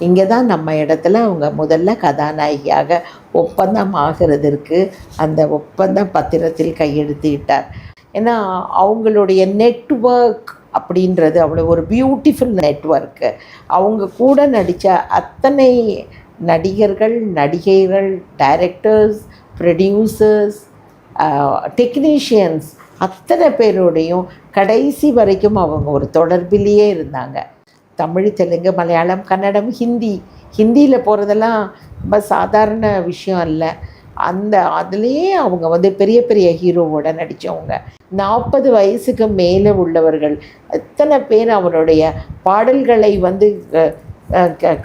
இங்கே தான் நம்ம இடத்துல அவங்க முதல்ல கதாநாயகியாக ஒப்பந்தம் ஆகிறதற்கு அந்த ஒப்பந்த பத்திரத்தில் கையெழுத்திட்டார். ஏன்னா அவங்களுடைய நெட்வொர்க் அப்படின்றது அவ்வளோ ஒரு பியூட்டிஃபுல் நெட்வொர்க்கு. அவங்க கூட நடித்த அத்தனை நடிகர்கள், நடிகைகள், டைரக்டர்ஸ், ப்ரொடியூசர்ஸ், டெக்னீஷியன்ஸ் அத்தனை பேரோடையும் கடைசி வரைக்கும் அவங்க ஒரு தொடர்பிலேயே இருந்தாங்க. தமிழ், தெலுங்கு, மலையாளம், கன்னடம், ஹிந்தியில் போகிறதெல்லாம் ரொம்ப சாதாரண விஷயம் இல்லை. அதுலேயே அவங்க வந்து பெரிய பெரிய ஹீரோவோட நடித்தவங்க. 40 வயசுக்கு மேலே உள்ளவர்கள் எத்தனை பேர் அவருடைய பாடல்களை வந்து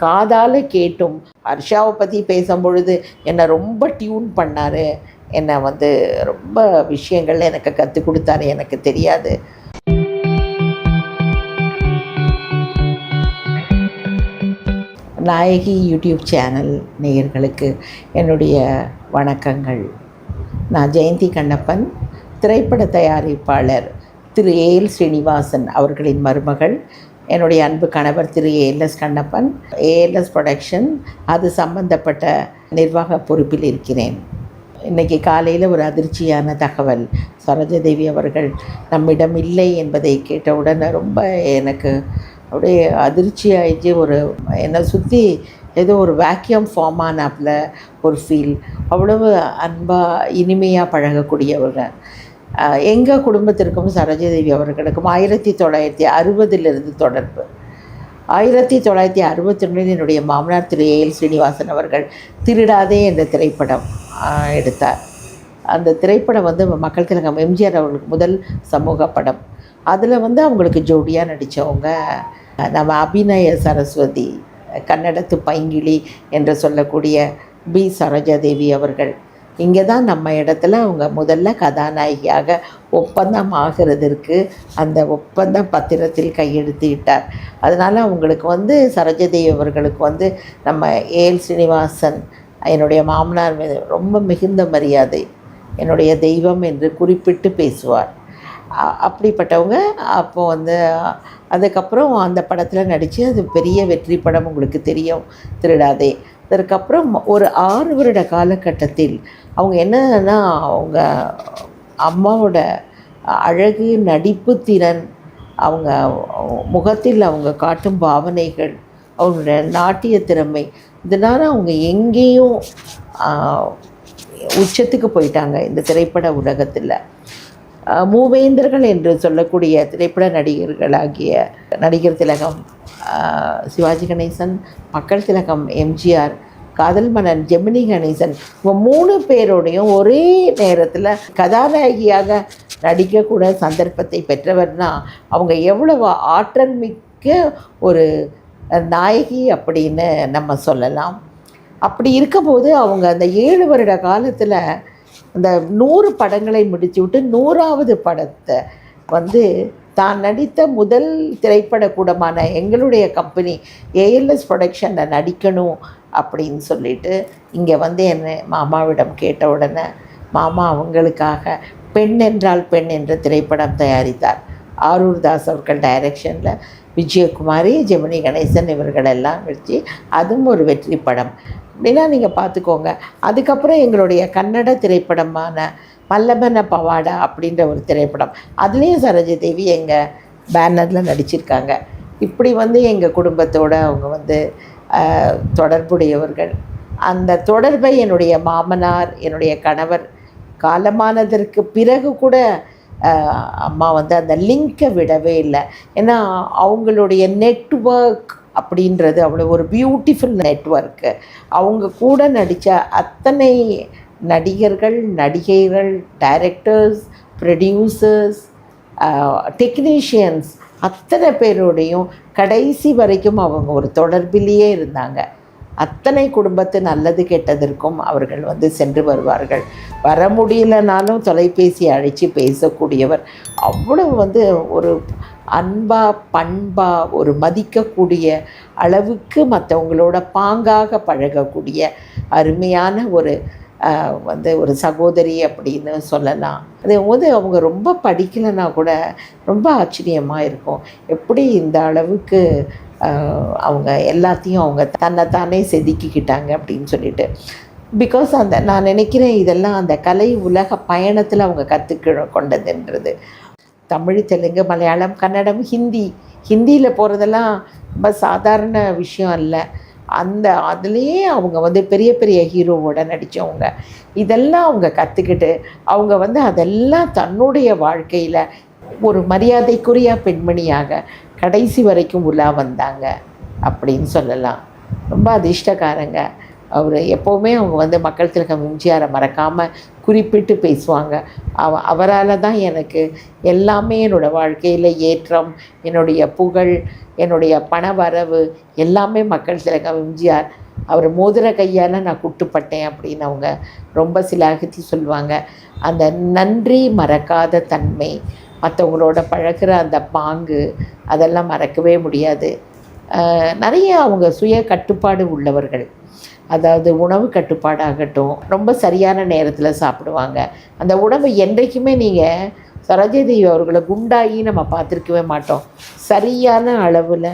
காதால் கேட்டும். ஹர்ஷாவை பற்றி பேசும்பொழுது என்னை ரொம்ப டியூன் பண்ணார். என்னை வந்து ரொம்ப விஷயங்கள் எனக்கு கற்றுக் கொடுத்தாரு, எனக்கு தெரியாது. நாயகி யூடியூப் சேனல் நேயர்களுக்கு என்னுடைய வணக்கங்கள். நான் ஜெயந்தி கண்ணப்பன், திரைப்பட தயாரிப்பாளர் திரு ஏஎல் ஸ்ரீனிவாசன் அவர்களின் மருமகள். என்னுடைய அன்பு கணவர் திரு ஏஎல்எஸ் கண்ணப்பன், ஏஎல்எஸ் ப்ரொடக்ஷன், அது சம்பந்தப்பட்ட நிர்வாக பொறுப்பில் இருக்கிறேன். இன்றைக்கி காலையில் ஒரு அதிர்ச்சியான தகவல். சரோஜாதேவி அவர்கள் நம்மிடம் இல்லை என்பதை கேட்டவுடன் ரொம்ப எனக்கு அப்படியே அதிர்ச்சி ஆயிடுச்சு. என்னை சுற்றி ஏதோ ஒரு வேக்யூம் ஃபார்ம் ஆனாப்பில் ஒரு ஃபீல். அவ்வளவு அன்பாக இனிமையாக பழகக்கூடியவங்க. எங்கள் குடும்பத்திற்கும் சரோஜாதேவி அவர்களுக்கும் 1960 தொடர்பு. 1961 என்னுடைய மாமனார் திரு ஏஎல் ஸ்ரீனிவாசன் அவர்கள் திருடாதே என்ற திரைப்படம் எடுத்தார். அந்த திரைப்படம் வந்து மக்கள் திலகம் எம்ஜிஆர் அவர்களுக்கு முதல் சமூக படம். அதில் வந்து அவங்களுக்கு ஜோடியாக நடித்தவங்க நம்ம அபிநய சரஸ்வதி, கன்னடத்து பைங்கிளி என்று சொல்லக்கூடிய பி சரோஜாதேவி அவர்கள். இங்கே தான் நம்ம இடத்துல அவங்க முதல்ல கதாநாயகியாக ஒப்பந்தம் ஆகிறதற்கு அந்த ஒப்பந்த பத்திரத்தில் கையெழுத்திட்டார். அதனால் அவங்களுக்கு வந்து சரோஜாதேவி அவர்களுக்கு வந்து நம்ம ஏஎல் ஸ்ரீனிவாசன் என்னுடைய மாமனார் மீது ரொம்ப மிகுந்த மரியாதை. என்னுடைய தெய்வம் என்று குறிப்பிட்டு பேசுவார். அப்படிப்பட்டவங்க. அப்போது வந்து அதுக்கப்புறம் அந்த படத்தில் நடித்து அது பெரிய வெற்றி படம், உங்களுக்கு தெரியும், திருடாதே. அதற்கப்புறம் ஒரு 6 வருட காலகட்டத்தில் அவங்க என்னன்னா, அவங்க அம்மாவோட அழகு, நடிப்பு திறன், அவங்க முகத்தில் அவங்க காட்டும் பாவனைகள், அவங்களோட நாட்டிய திறமை, இதனால் அவங்க எங்கேயும் உச்சத்துக்கு போயிட்டாங்க இந்த திரைப்பட உலகத்தில். மூவேந்தர்கள் என்று சொல்லக்கூடிய திரைப்பட நடிகர்களாகிய நடிகர் திலகம் சிவாஜி கணேசன், மக்கள் திலகம் எம்ஜிஆர், காதல் மன்னன் ஜெமினி கணேசன், இவங்க 3 பேரோடையும் ஒரே நேரத்தில் கதாநாயகியாக நடிக்கக்கூட சந்தர்ப்பத்தை பெற்றவர்னா அவங்க எவ்வளவு ஆற்றல் மிக்க ஒரு நாயகி அப்படின்னு நம்ம சொல்லலாம். அப்படி இருக்கும்போது அவங்க அந்த 7 வருட காலத்தில் அந்த 100 படங்களை முடித்து விட்டு 100வது படத்தை வந்து தான் நடித்த முதல் திரைப்படக்கூடமான எங்களுடைய கம்பெனி ஏஎல்எஸ் ப்ரொடக்ஷனில் நடிக்கணும் அப்படின்னு சொல்லிட்டு இங்கே வந்து என்னை மாமாவிடம் கேட்ட உடனே மாமா அவங்களுக்காக பெண் என்றால் பெண் என்ற திரைப்படம் தயாரித்தார். ஆரூர் தாஸ் அவர்கள் டைரக்ஷனில் விஜயகுமாரி, ஜெமினி கணேசன் இவர்களெல்லாம் வச்சு அதுவும் ஒரு வெற்றி படம். அப்படின்னா நீங்கள் பார்த்துக்கோங்க. அதுக்கப்புறம் எங்களுடைய கன்னட திரைப்படமான மல்லமன பவாடா அப்படின்ற ஒரு திரைப்படம், அதுலேயும் சரோஜாதேவி எங்கள் பேனரில் நடிச்சிருக்காங்க. இப்படி வந்து எங்கள் குடும்பத்தோடு அவங்க வந்து தொடர்புடையவர்கள். அந்த தொடர்பை என்னுடைய மாமனார், என்னுடைய கணவர் காலமானதற்கு பிறகு கூட அம்மா வந்து அந்த லிங்கை விடவே இல்லை. ஏன்னா அவங்களுடைய நெட்வொர்க் அப்படின்றது அவ்வளோ ஒரு பியூட்டிஃபுல் நெட்வொர்க்கு. அவங்க கூட நடித்த அத்தனை நடிகர்கள், நடிகைகள், டைரக்டர்ஸ், ப்ரொடியூசர்ஸ், டெக்னீஷியன்ஸ் அத்தனை பேரோடையும் கடைசி வரைக்கும் அவங்க ஒரு தொடர்பிலேயே இருந்தாங்க. அத்தனை குடும்பத்து நல்லது கெட்டதற்கும் அவர்கள் வந்து சென்று வருவார்கள். வர முடியலனாலும் தொலைபேசி அழைச்சி பேசக்கூடியவர். அவ்வளவு வந்து ஒரு அன்பாக, பண்பாக, ஒரு மதிக்கக்கூடிய அளவுக்கு மற்றவங்களோட பாங்காக பழகக்கூடிய அருமையான ஒரு சகோதரி அப்படின்னு சொல்லலாம். அதே போது அவங்க ரொம்ப படிக்கலைன்னா கூட ரொம்ப ஆச்சரியமாக இருக்கும். எப்படி இந்த அளவுக்கு அவங்க எல்லாத்தையும் அவங்க தன்னைத்தானே செதுக்கிக்கிட்டாங்க அப்படின்னு சொல்லிட்டு. பிகாஸ் அந்த நான் நினைக்கிறேன் இதெல்லாம் அந்த கலை உலக பயணத்தில் அவங்க கொண்டதுன்றது. தமிழ், தெலுங்கு, மலையாளம், கன்னடம், ஹிந்தியில் போகிறதெல்லாம் ரொம்ப சாதாரண விஷயம் இல்லை. அதுலேயே அவங்க வந்து பெரிய பெரிய ஹீரோவோட நடித்தவங்க. இதெல்லாம் அவங்க கற்றுக்கிட்டு அவங்க அதெல்லாம் தன்னுடைய வாழ்க்கையில் ஒரு மரியாதைக்குரிய பெண்மணியாக கடைசி வரைக்கும் உலா வந்தாங்க அப்படின்னு சொல்லலாம். ரொம்ப அதிர்ஷ்டக்காரங்க. அவர் எப்போவுமே அவங்க மக்கள் திலகம் எம்ஜிஆரை மறக்காமல் குறிப்பிட்டு பேசுவாங்க. அவரால் தான் எனக்கு எல்லாமே என்னோடய வாழ்க்கையில் ஏற்றம், என்னுடைய புகழ், என்னுடைய பண வரவு எல்லாமே மக்கள் திலகம் எம்ஜிஆர். அவர் மோதிர கையால் நான் குட்டுப்பட்டேன் அப்படின்னு அவங்க ரொம்ப சிலாகித்து சொல்லுவாங்க. அந்த நன்றி மறக்காத தன்மை, மற்றவங்களோட பழகிற அந்த பாங்கு, அதெல்லாம் மறக்கவே முடியாது. நிறைய அவங்க சுய கட்டுப்பாடு உள்ளவர்கள். அதாவது உணவு கட்டுப்பாடாகட்டும், ரொம்ப சரியான நேரத்தில் சாப்பிடுவாங்க. அந்த உணவு என்றைக்குமே நீங்கள் சரோஜாதேவி அவர்களை குண்டாகி நம்ம பார்த்துருக்கவே மாட்டோம். சரியான அளவில்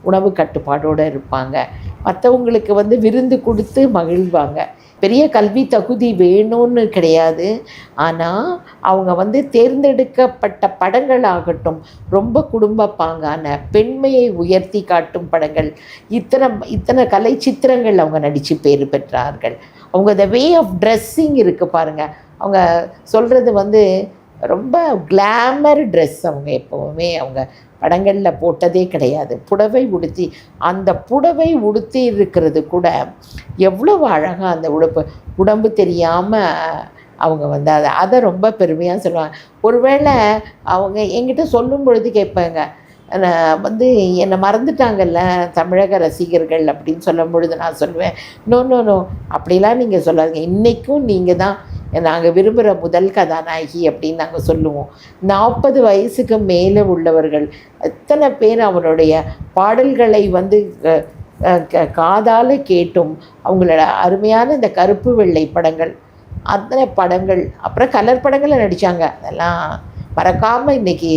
உணவு கட்டுப்பாடோடு இருப்பாங்க. மற்றவங்களுக்கு விருந்து கொடுத்து மகிழ்வாங்க. பெரிய கல்வி தகுதி வேணும்னு கிடையாது. ஆனால் அவங்க தேர்ந்தெடுக்கப்பட்ட படங்கள் ஆகட்டும், ரொம்ப குடும்ப பாங்கான பெண்மையை உயர்த்தி காட்டும் படங்கள், இத்தனை கலை சித்திரங்கள் அவங்க நடித்து பேர் பெற்றார்கள். அவங்க த வே ஆஃப் ட்ரெஸ்ஸிங் இருக்குது பாருங்கள். அவங்க சொல்கிறது ரொம்ப கிளாமர் ட்ரெஸ். அவங்க எப்போவுமே அவங்க படங்களில் போட்டதே கிடையாது. புடவை உடுத்தி, அந்த புடவை உடுத்தி இருக்கிறது கூட எவ்வளவு அழகாக அந்த உடம்பு தெரியாமல் அவங்க அதை ரொம்ப பெருமையாக சொல்லுவாங்க. ஒருவேளை அவங்க என்கிட்ட சொல்லும் பொழுது கேட்பாங்க, என்னை மறந்துட்டாங்கல்ல தமிழக ரசிகர்கள் அப்படின்னு சொல்லும் பொழுது நான் சொல்லுவேன், நோ நோ நோ அப்படிலாம் நீங்கள் சொல்லாதீங்க, இன்றைக்கும் நீங்கள் தான் நாங்கள் விரும்புகிற முதல் கதாநாயகி அப்படின்னு நாங்கள் சொல்லுவோம். 40 வயசுக்கு மேலே உள்ளவர்கள் எத்தனை பேர் அவருடைய பாடல்களை காதால் கேட்டும், அவங்களோட அருமையான இந்த கருப்பு வெள்ளை படங்கள், அத்தனை படங்கள், அப்புறம் கலர் படங்களில் நடித்தாங்க. அதெல்லாம் மறக்காமல் இன்றைக்கி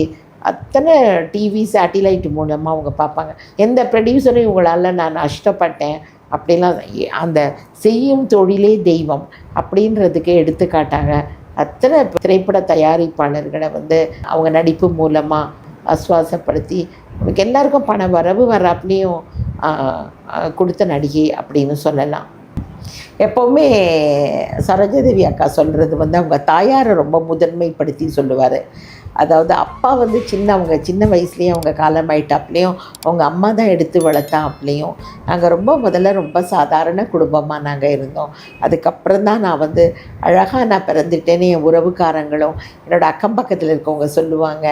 அத்தனை டிவி சேட்டிலைட் மூலமாக அவங்க பார்ப்பாங்க. எந்த ப்ரொடியூசரும் இவங்களால் நான் நஷ்டப்பட்டேன் அப்படிலாம், அந்த செய்யும் தொழிலே தெய்வம் அப்படின்றதுக்கு எடுத்துக்காட்டாக அத்தனை திரைப்பட தயாரிப்பாளர்களை அவங்க நடிப்பு மூலமாக ஆஸ்வாசப்படுத்தி அவங்களுக்கு எல்லாருக்கும் பண வரவு வராப்லேயும் கொடுத்த நடிகை அப்படின்னு சொல்லலாம். எப்போவுமே சரோஜாதேவி அக்கா சொல்கிறது அவங்க தாயாரை ரொம்ப முதன்மைப்படுத்தி சொல்லுவார். அதாவது அப்பா அவங்க சின்ன வயசுலேயும் அவங்க காலமாயிட்டாப்லேயும் அவங்க அம்மா தான் எடுத்து வளர்த்தாப்லேயும் நாங்கள் முதல்ல ரொம்ப சாதாரண குடும்பமாக நாங்கள் இருந்தோம். அதுக்கப்புறம் தான் நான் அழகாக நான் பிறந்துட்டேன்னு என் உறவுக்காரங்களும் என்னோடய அக்கம் பக்கத்தில் இருக்கவங்க சொல்லுவாங்க,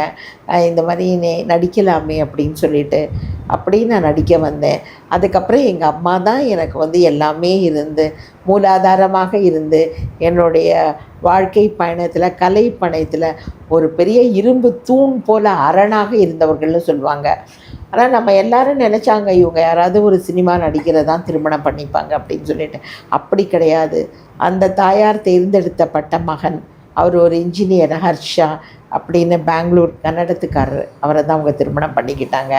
இந்த மாதிரி நடிக்கலாமே அப்படின்னு சொல்லிட்டு அப்படி நான் நடிக்க வந்தேன். அதுக்கப்புறம் எங்கள் அம்மா தான் எனக்கு எல்லாமே இருந்து மூலாதாரமாக இருந்து என்னுடைய வாழ்க்கை பயணத்தில், கலை பயணத்தில் ஒரு பெரிய இரும்பு தூண் போல் அரணாக இருந்தவர்கள்னு சொல்லுவாங்க. ஆனால் நம்ம எல்லோரும் நினச்சாங்க இவங்க யாராவது ஒரு சினிமா நடிகரை தான் திருமணம் பண்ணிப்பாங்க அப்படின்னு சொல்லிட்டு. அப்படி கிடையாது. அந்த தாயார் தேர்ந்தெடுத்தப்பட்ட மகன், அவர் ஒரு இன்ஜினியர், ஹர்ஷா அப்படின்னு பெங்களூர் கன்னடத்துக்காரர், அவரை தான் அவங்க திருமணம் பண்ணிக்கிட்டாங்க.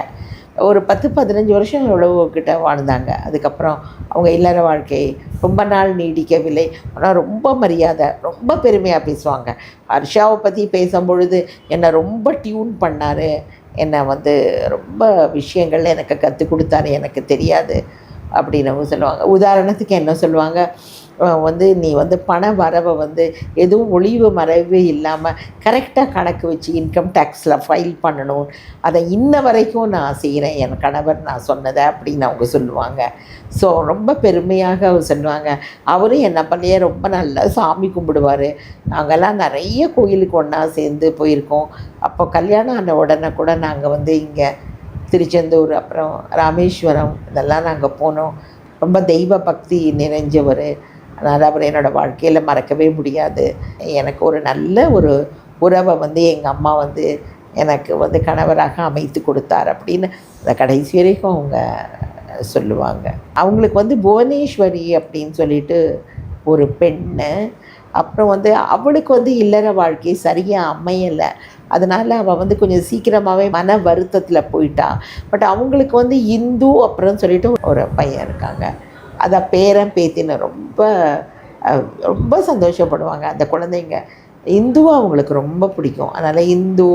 ஒரு 10-15 வருஷம் எவ்வளவோ கிட்ட வாழ்ந்தாங்க. அதுக்கப்புறம் அவங்க இல்லற வாழ்க்கை ரொம்ப நாள் நீடிக்கவில்லை. ஆனால் ரொம்ப மரியாதை, ரொம்ப பெருமையாக பேசுவாங்க. ஹர்ஷாவை பற்றி பேசும்பொழுது என்னை ரொம்ப டியூன் பண்ணார், என்னை ரொம்ப விஷயங்கள் எனக்கு கற்றுக் கொடுத்தாரு, எனக்கு தெரியாது அப்படின்னு சொல்லுவாங்க. உதாரணத்துக்கு என்ன சொல்லுவாங்க, நீ பண வரவை எதுவும் ஒளிவு மறைவு இல்லாமல் கரெக்டாக கணக்கு வச்சு இன்கம் டேக்ஸில் ஃபைல் பண்ணணும், அதை இன்ன வரைக்கும் நான் செய்கிறேன், என் கணவர் நான் சொன்னதை அப்படின்னு அவங்க சொல்லுவாங்க. ஸோ ரொம்ப பெருமையாக அவர் சொல்லுவாங்க. அவரும் என்ன பண்ணியே ரொம்ப நல்லா சாமி கும்பிடுவார். நாங்கள்லாம் நிறைய கோயிலுக்கு ஒன்றா சேர்ந்து போயிருக்கோம். அப்போ கல்யாணம் ஆன உடனே கூட நாங்கள் இங்கே திருச்செந்தூர், அப்புறம் ராமேஸ்வரம், இதெல்லாம் நாங்கள் போனோம். ரொம்ப தெய்வ பக்தி நிறைஞ்சவர். அதனால் அவர் என்னோடய வாழ்க்கையில் மறக்கவே முடியாது. எனக்கு ஒரு நல்ல ஒரு உறவை எங்கள் அம்மா எனக்கு கணவராக அமைத்து கொடுத்தார் அப்படின்னு அந்த கடைசி வரைக்கும் அவங்க சொல்லுவாங்க. அவங்களுக்கு புவனேஸ்வரி அப்படின்னு சொல்லிட்டு ஒரு பெண்ணு, அப்புறம் வந்து அவளுக்கு வந்து இல்லற வாழ்க்கை சரியாக அமையலை. அதனால் அவள் வந்து கொஞ்சம் சீக்கிரமாகவே மன வருத்தத்தில் போயிட்டா. பட் அவங்களுக்கு வந்து இந்து அப்புறம் சொல்லிட்டு ஒரு பையன் இருக்காங்க. அதை பேரன் பேத்தின்னு ரொம்ப ரொம்ப சந்தோஷப்படுவாங்க அந்த குழந்தைங்க. இந்துவும் அவங்களுக்கு ரொம்ப பிடிக்கும். அதனால் இந்து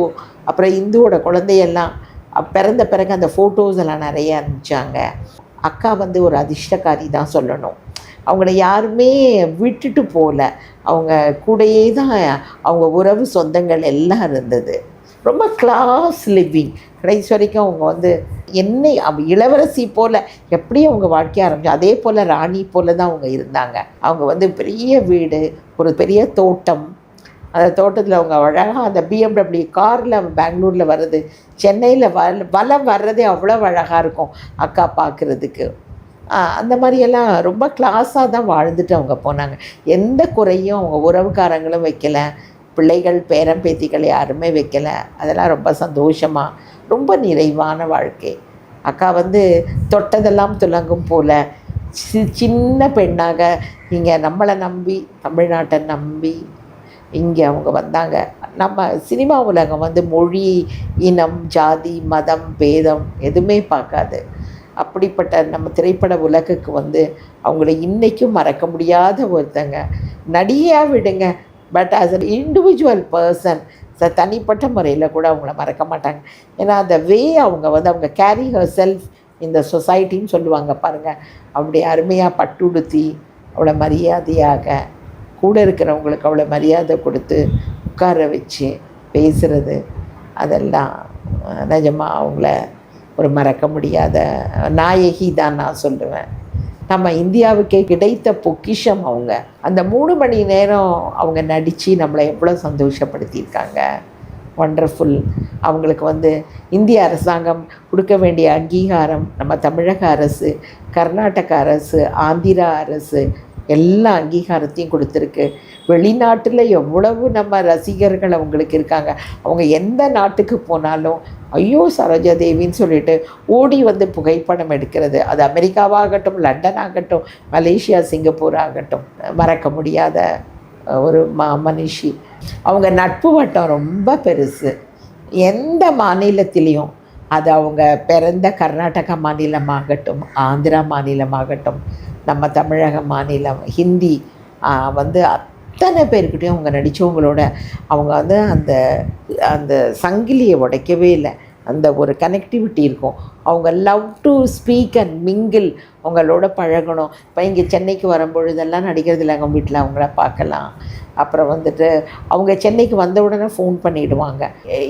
அப்புறம் இந்துவோட குழந்தையெல்லாம் பிறந்த பிறகு அந்த ஃபோட்டோஸ் எல்லாம் நிறைய அனுப்பிச்சாங்க. அக்கா வந்து ஒரு அதிர்ஷ்டக்காரி தான் சொல்லணும். அவங்கள யாருமே விட்டுட்டு போகல. அவங்க கூடயே தான் அவங்க உறவு சொந்தங்கள் எல்லாம் இருந்தது. ரொம்ப கிளாஸ் லிவிங். கடைசி வரைக்கும் அவங்க வந்து என்னை இளவரசி போல் எப்படி அவங்க வாழ்க்கைய ஆரம்பிச்சு அதே போல் ராணி போல் தான் அவங்க இருந்தாங்க. அவங்க வந்து பெரிய வீடு, ஒரு பெரிய தோட்டம். அந்த தோட்டத்தில் அவங்க அழகாக அந்த பிஎம்டபிள்யூ காரில் பெங்களூரில் வர்றது, சென்னையில் வலம் வர்றதே அவ்வளோ அழகாக இருக்கும் அக்கா பார்க்குறதுக்கு. அந்த மாதிரியெல்லாம் ரொம்ப கிளாஸாக தான் வாழ்ந்துட்டு அவங்க போனாங்க. எந்த குறையும் அவங்க உறவுக்காரங்களும் வைக்கலை, பிள்ளைகள் பேரன் பேத்திகள் யாருமே வைக்கலை. அதெல்லாம் ரொம்ப சந்தோஷமாக ரொம்ப நிறைவான வாழ்க்கை. அக்கா வந்து தொட்டதெல்லாம் துலங்கும் போல் சின்ன பெண்ணாக இங்கே நம்மளை நம்பி தமிழ்நாட்டை நம்பி இங்கே அவங்க வந்தாங்க. நம்ம சினிமா உலகம் வந்து மொழி, இனம், ஜாதி, மதம், பேதம் எதுவுமே பார்க்காது. அப்படிப்பட்ட நம்ம திரைப்பட உலகுக்கு வந்து அவங்கள இன்றைக்கும் மறக்க முடியாத ஒருத்தங்க. நடிகையாக விடுங்க, but as a individual person தனிப்பட்ட முறையில் கூட அவங்கள மறக்க மாட்டாங்க. ஏன்னா அந்த வே அவங்க கேரி ஹர் செல்ஃப் இந்த சொசைட்டின்னு சொல்லுவாங்க பாருங்கள். அப்படி அருமையாக பட்டுடுத்தி அவ்வளோ மரியாதையாக கூட இருக்கிறவங்களுக்கு அவ்வளோ மரியாதை கொடுத்து உட்கார வச்சு பேசுகிறது, அதெல்லாம் நிஜமாக அவங்கள ஒரு மறக்க முடியாத நாயகி தான் நான் சொல்லுவேன். நம்ம இந்தியாவுக்கே கிடைத்த பொக்கிஷம் அவங்க. அந்த 3 மணி நேரம் அவங்க நடித்து நம்மளை எவ்வளோ சந்தோஷப்படுத்தியிருக்காங்க. ஒண்டர்ஃபுல். அவங்களுக்கு வந்து இந்திய அரசாங்கம் கொடுக்க வேண்டிய அங்கீகாரம் நம்ம தமிழக அரசு, கர்நாடக அரசு, ஆந்திரா அரசு எல்லா அங்கீகாரத்தையும் கொடுத்துருக்கு. வெளிநாட்டில் எவ்வளவு நம்ம ரசிகர்கள் அவங்களுக்கு இருக்காங்க. அவங்க எந்த நாட்டுக்கு போனாலும் ஐயோ சரோஜா தேவின்னு சொல்லிட்டு ஓடி வந்து புகைப்படம் எடுக்கிறது. அது அமெரிக்காவாகட்டும், லண்டன் ஆகட்டும், மலேசியா, சிங்கப்பூர் ஆகட்டும், மறக்க முடியாத ஒரு மனுஷி. அவங்க நட்பு வட்டம் ரொம்ப பெருசு. எந்த மாநிலத்திலையும், அது அவங்க பிறந்த கர்நாடகா மாநிலமாகட்டும், ஆந்திரா மாநிலமாகட்டும், நம்ம தமிழக மாநிலம், ஹிந்தி வந்து அத்தனை பேர்கிட்டையும் அவங்க நடித்தவங்களோட அவங்க வந்து அந்த அந்த சங்கிலியை உடைக்கவே இல்லை. அந்த ஒரு கனெக்டிவிட்டி இருக்கும். அவங்க love to speak and mingle, அவங்களோட பழகணும். இப்போ இங்கே சென்னைக்கு வரும்பொழுதெல்லாம் நடிக்கிறதில்ல, அவங்க வீட்டில் அவங்கள பார்க்கலாம். அப்புறம் வந்துட்டு அவங்க சென்னைக்கு வந்த உடனே ஃபோன் பண்ணிவிடுவாங்க.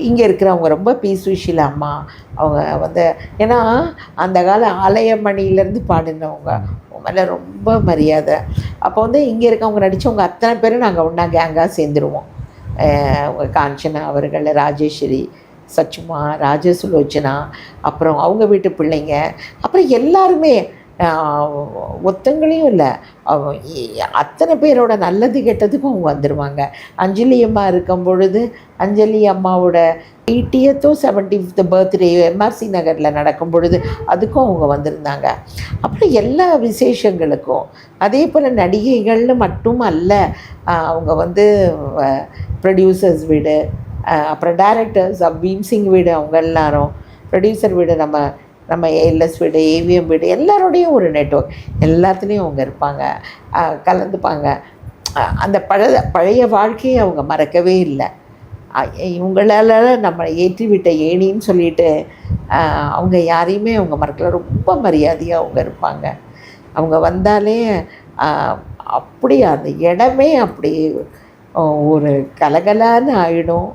இங்கே இருக்கிறவங்க ரொம்ப பீஸ்விஷில் அம்மா அவங்க வந்து, ஏன்னா அந்த கால ஆலயமணிலேருந்து பாடினவங்க, மேலே ரொம்ப மரியாதை. அப்போ வந்து இங்கே இருக்கவங்க நடித்தவங்க அத்தனை பேரும் நாங்கள் ஒன்றா கேங்காக சேர்ந்துருவோம். காஞ்சனா அவர்கள், ராஜேஸ்வரி, சச்சுமா, ராஜசுலோச்சனா, அப்புறம் அவங்க வீட்டு பிள்ளைங்க, அப்புறம் எல்லாருமே ஒத்தங்களையும் இல்லை, அத்தனை பேரோட நல்லது கெட்டதுக்கும் அவங்க வந்துடுவாங்க. அஞ்சலி அம்மா இருக்கும் பொழுது அஞ்சலி அம்மாவோட 80th or 70th birthday MRC நகரில் நடக்கும் பொழுது அதுக்கும் அவங்க வந்திருந்தாங்க. அப்புறம் எல்லா விசேஷங்களுக்கும் அதே போல் நடிகைகள்னு மட்டும் அல்ல, அவங்க வந்து ப்ரொடியூசர்ஸ் வீடு, அப்புறம் டைரக்டர்ஸ் பீம்சிங் வீடு, அவங்க எல்லாரும் ப்ரொடியூசர் வீடு, நம்ம ஏஎல்எஸ் வீடு, ஏவிஎம் வீடு, எல்லாரோடையும் ஒரு நெட்வொர்க், எல்லாத்துலேயும் அவங்க இருப்பாங்க, கலந்துப்பாங்க. அந்த பழைய வாழ்க்கையை அவங்க மறக்கவே இல்லை. இவங்களால நம்ம ஏற்றிவிட்ட ஏணின்னு சொல்லிட்டு அவங்க யாரையுமே அவங்க மறக்கல. ரொம்ப மரியாதையாக அவங்க இருப்பாங்க. அவங்க வந்தாலே அப்படி அந்த இடமே அப்படி ஒரு கலகலான்னு ஆகிடும்.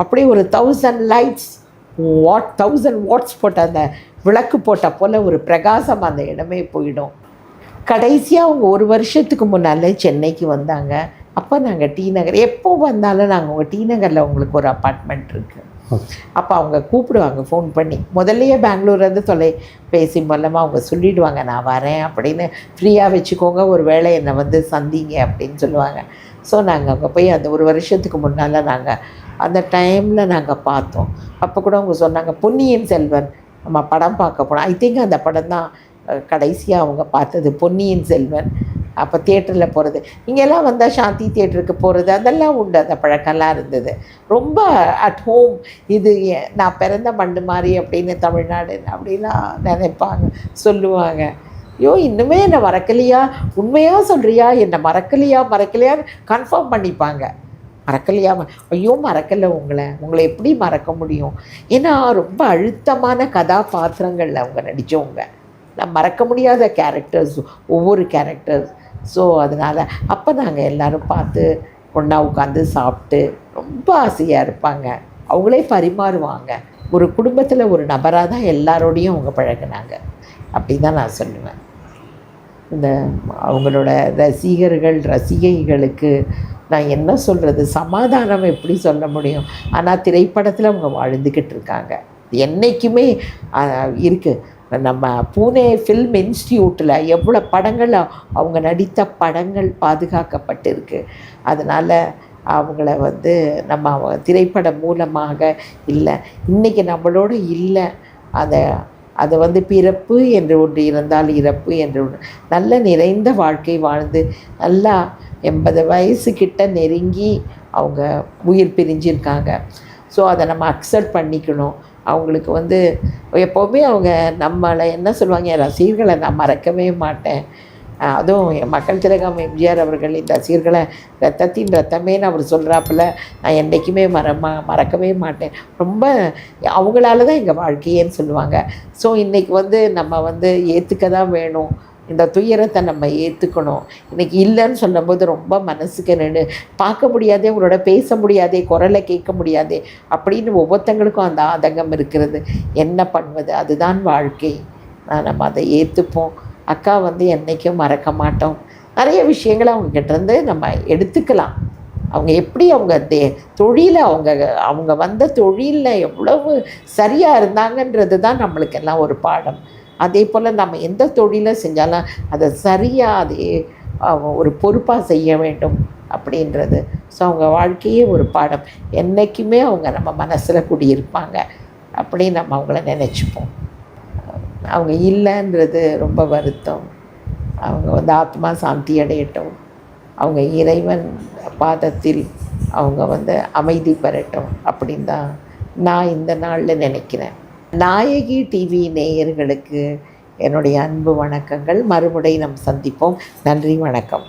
அப்படி ஒரு 1000 லைட்ஸ் 1000 வாட்ஸ் போட்ட அந்த விளக்கு போட்ட போல் ஒரு பிரகாசம் அந்த இடமே போயிடும். கடைசியாக அவங்க 1 வருஷத்துக்கு முன்னால் சென்னைக்கு வந்தாங்க. அப்போ நாங்கள் டி நகர், எப்போ வந்தாலும் நாங்கள் உங்கள் டி நகரில் உங்களுக்கு ஒரு அப்பார்ட்மெண்ட் இருக்குது. அப்போ அவங்க கூப்பிடுவாங்க ஃபோன் பண்ணி. முதல்லையே பெங்களூர்லேருந்து தொலைபேசி மூலமாக அவங்க சொல்லிவிடுவாங்க, நான் வரேன் அப்படின்னு, ஃப்ரீயாக வச்சுக்கோங்க, ஒரு வேளை என்னை வந்து சந்திங்க அப்படின்னு சொல்லுவாங்க. ஸோ நாங்கள் அங்கே போய் அந்த 1 வருஷத்துக்கு முன்னால் நாங்கள் அந்த டைமில் நாங்கள் பார்த்தோம். அப்போ கூட அவங்க சொன்னாங்க, பொன்னியின் செல்வன் நம்ம படம் பார்க்க போனோம். ஐ திங்க் அந்த படம் தான் கடைசியாக அவங்க பார்த்தது, பொன்னியின் செல்வன். அப்போ தியேட்டரில் போகிறது, இங்கெல்லாம் வந்தால் சாந்தி தியேட்டருக்கு போகிறது, அதெல்லாம் உண்டு. அந்த பழக்கம்லாம் இருந்தது. ரொம்ப அட் ஹோம். இது நான் பிறந்த மண்ணு மாதிரி அப்படின்னு தமிழ்நாடு அப்படிலாம் நினைப்பாங்க, சொல்லுவாங்க. ஐயோ இன்னுமே என்னை மறக்கலையா, உண்மையாக சொல்கிறியா, என்னை மறக்கலையான்னு கன்ஃபார்ம் பண்ணிப்பாங்க. மறக்கலையா, ஐயோ மறக்கலை, உங்களை எப்படி மறக்க முடியும்? ஏன்னா ரொம்ப அழுத்தமான கதாபாத்திரங்களில் அவங்க நடித்தவங்க, நான் மறக்க முடியாத கேரக்டர்ஸ், ஒவ்வொரு கேரக்டர்ஸ். ஸோ அதனால் அப்போ நாங்கள் எல்லோரும் பார்த்து ஒன்றா உட்காந்து சாப்பிட்டு ரொம்ப ஆசையாக இருப்பாங்க. அவங்களே பரிமாறுவாங்க. ஒரு குடும்பத்தில் ஒரு நபராக தான் எல்லாரோடையும் அவங்க பழகினாங்க. அப்படி தான் நான் சொல்லுவேன். இந்த அவங்களோட ரசிகைகளுக்கு நான் என்ன சொல்கிறது, சமாதானம் எப்படி சொல்ல முடியும்? ஆனால் திரைப்படத்தில் அவங்க வாழ்ந்துக்கிட்டு இருக்காங்க. என்றைக்குமே இருக்குது. நம்ம பூனே ஃபில்ம் இன்ஸ்டியூட்டில் எவ்வளோ படங்கள் அவங்க நடித்த படங்கள் பாதுகாக்கப்பட்டிருக்கு. அதனால் அவங்கள நம்ம திரைப்படம் மூலமாக இல்லை, இன்றைக்கி நம்மளோட இல்லை, அதை பிறப்பு என்று ஒன்று இருந்தால் இறப்பு என்று ஒன்று, நல்ல நிறைந்த வாழ்க்கை வாழ்ந்து நல்லா 80 வயசுக்கிட்ட நெருங்கி அவங்க உயிர் பிரிஞ்சிருக்காங்க. ஸோ அதை நம்ம அக்செப்ட் பண்ணிக்கணும். அவங்களுக்கு எப்போவுமே அவங்க நம்மளை என்ன சொல்லுவாங்க, என் ரசிகர்களை நான் மறக்கவே மாட்டேன். அதுவும் என் மக்கள் திலகம் எம்ஜிஆர் அவர்களின் ரசிகர்களை ரத்தத்தின் ரத்தமேன்னு அவர் சொல்கிறாப்புல, நான் என்றைக்குமே மறக்கவே மாட்டேன். ரொம்ப அவங்களால தான் எங்கள் வாழ்க்கையேன்னு சொல்லுவாங்க. ஸோ இன்றைக்கி நம்ம ஏற்றுக்க தான் வேணும். இந்த துயரத்தை நம்ம ஏற்றுக்கணும். இன்றைக்கி இல்லைன்னு சொல்லும்போது ரொம்ப மனசுக்கு பார்க்க முடியாதே, உங்களோட பேச முடியாதே, குரலை கேட்க முடியாதே அப்படின்னு ஒவ்வொருத்தங்களுக்கும் அந்த ஆதங்கம் இருக்கிறது. என்ன பண்ணுவது? அதுதான் வாழ்க்கை. நம்ம அதை ஏற்றுப்போம். அக்கா என்றைக்கும் மறக்க மாட்டோம். நிறைய விஷயங்களை அவங்ககிட்டேருந்து நம்ம எடுத்துக்கலாம். அவங்க எப்படி அவங்க தொழிலை அவங்க வந்த தொழிலில் எவ்வளவு சரியாக இருந்தாங்கன்றது தான் நம்மளுக்கெல்லாம் ஒரு பாடம். அதே போல் நம்ம எந்த தொழிலை செஞ்சாலும் அதை சரியாக ஒரு பொறுப்பாக செய்ய வேண்டும் அப்படின்றது. ஸோ அவங்க வாழ்க்கையே ஒரு பாடம். என்றைக்குமே அவங்க நம்ம மனசில் குடியிருப்பாங்க அப்படின்னு நம்ம அவங்கள நினச்சிப்போம். அவங்க இல்லைன்றது ரொம்ப வருத்தம். அவங்க ஆத்மா சாந்தி அடையட்டும். அவங்க இறைவன் பாதத்தில் அவங்க அமைதி பெறட்டும் அப்படின்னு தான் நான் இந்த நாளில் நினைக்கிறேன். நாயகி டிவி நேயர்களுக்கு என்னுடைய அன்பு வணக்கங்கள். மறுமுறை நாம் சந்திப்போம். நன்றி, வணக்கம்.